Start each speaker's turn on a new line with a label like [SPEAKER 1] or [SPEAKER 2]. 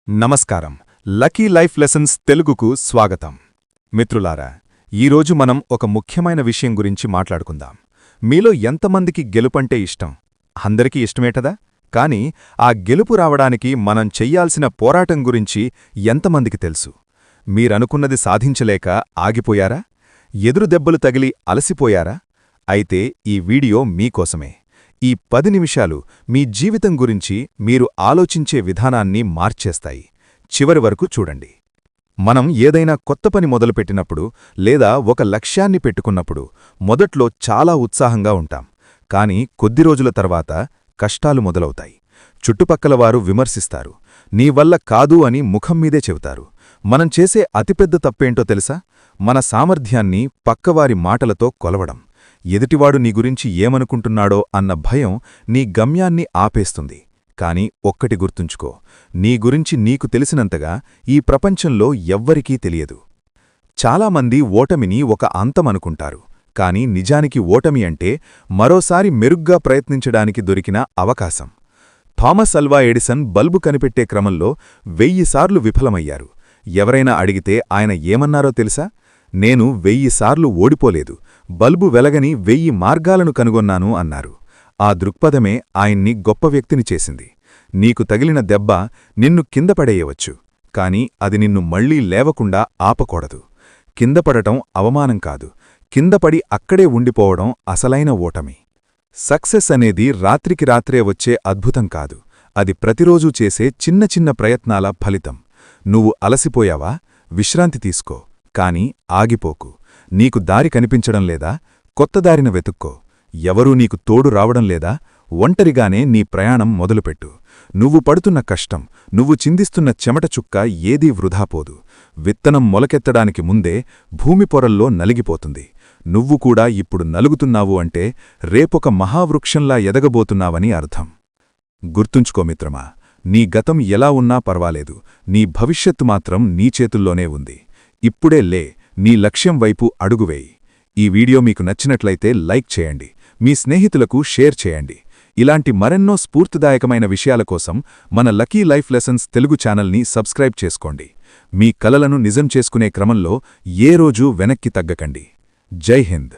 [SPEAKER 1] నమస్కారం. Lucky life lessons తెలుగుకు స్వాగతం. మిత్రులారా, ఈరోజు మనం ఒక ముఖ్యమైన విషయం గురించి మాట్లాడుకుందాం. మీలో ఎంతమందికి గెలుపంటే ఇష్టం? అందరికీ ఇష్టమేటదా? కాని ఆ గెలుపు రావడానికి మనం చెయ్యాల్సిన పోరాటం గురించి ఎంతమందికి తెలుసు? మీరనుకున్నది సాధించలేక ఆగిపోయారా? ఎదురు దెబ్బలు తగిలి అలసిపోయారా? అయితే ఈ వీడియో మీకోసమే. ఈ 10 నిమిషాలు మీ జీవితం గురించి మీరు ఆలోచించే విధానాన్ని మార్చేస్తాయి. చివరి వరకు చూడండి. మనం ఏదైనా కొత్త పని మొదలుపెట్టినప్పుడు లేదా ఒక లక్ష్యాన్ని పెట్టుకున్నప్పుడు మొదట్లో చాలా ఉత్సాహంగా ఉంటాం. కాని కొద్ది రోజుల తర్వాత కష్టాలు మొదలవుతాయి. చుట్టుపక్కలవారు విమర్శిస్తారు. నీ వల్ల కాదు అని ముఖం మీదే చెబుతారు. మనం చేసే అతిపెద్ద తప్పేంటో తెలుసా? మన సామర్థ్యాన్ని పక్కవారి మాటలతో కొలవడం. ఎదుటివాడు నీ గురించి ఏమనుకుంటున్నాడో అన్న భయం నీ గమ్యాన్ని ఆపేస్తుంది. కాని ఒక్కటి గుర్తుంచుకో, నీ గురించి నీకు తెలిసినంతగా ఈ ప్రపంచంలో ఎవ్వరికీ తెలియదు. చాలామంది ఓటమిని ఒక అంతమనుకుంటారు. కాని నిజానికి ఓటమి అంటే మరోసారి మెరుగ్గా ప్రయత్నించడానికి దొరికిన అవకాశం. థామస్ అల్వా ఎడిసన్ బల్బు కనిపెట్టే క్రమంలో 1000 సార్లు విఫలమయ్యారు. ఎవరైనా అడిగితే ఆయన ఏమన్నారో తెలుసా? నేను 1000 సార్లు ఓడిపోలేదు, బల్బు వెలగని 1000 మార్గాలను కనుగొన్నాను అన్నారు. ఆ దృక్పథమే ఆయన్ని గొప్ప వ్యక్తిని చేసింది. నీకు తగిలిన దెబ్బ నిన్ను కిందపడేయవచ్చు, కాని అది నిన్ను మళ్లీ లేవకుండా ఆపకూడదు. కిందపడటం అవమానం కాదు, కిందపడి అక్కడే ఉండిపోవడం అసలైన ఓటమి. సక్సెస్ అనేది రాత్రికి రాత్రే వచ్చే అద్భుతం కాదు, అది ప్రతిరోజూ చేసే చిన్న చిన్న ప్రయత్నాల ఫలితం. నువ్వు అలసిపోయావా? విశ్రాంతి తీసుకో, కాని ఆగిపోకు. నీకు దారి కనిపించడం లేదా? కొత్త దారిన వెతుక్కో. ఎవరూ నీకు తోడు రావడం లేదా? ఒంటరిగానే నీ ప్రయాణం మొదలుపెట్టు. నువ్వు పడుతున్న కష్టం, నువ్వు చిందిస్తున్న చెమట చుక్క ఏదీ వృధాపోదు. విత్తనం మొలకెత్తడానికి ముందే భూమి పొరల్లో నలిగిపోతుంది. నువ్వు కూడా ఇప్పుడు నలుగుతున్నావు అంటే రేపొక మహావృక్షంలా ఎదగబోతున్నావని అర్థం. గుర్తుంచుకో మిత్రమా, నీ గతం ఎలా ఉన్నా పర్వాలేదు, నీ భవిష్యత్తు మాత్రం నీ చేతుల్లోనే ఉంది. ఇప్పుడే లే, నీ లక్ష్యం వైపు అడుగువేయి. ఈ వీడియో మీకు నచ్చినట్లయితే లైక్ చేయండి, మీ స్నేహితులకు షేర్ చేయండి. ఇలాంటి మరెన్నో స్ఫూర్తిదాయకమైన విషయాల కోసం మన లకీ లైఫ్ లెసన్స్ తెలుగు ఛానల్ని సబ్స్క్రైబ్ చేసుకోండి. మీ కలలను నిజం చేసుకునే క్రమంలో ఏ రోజూ వెనక్కి తగ్గకండి. జై హింద్.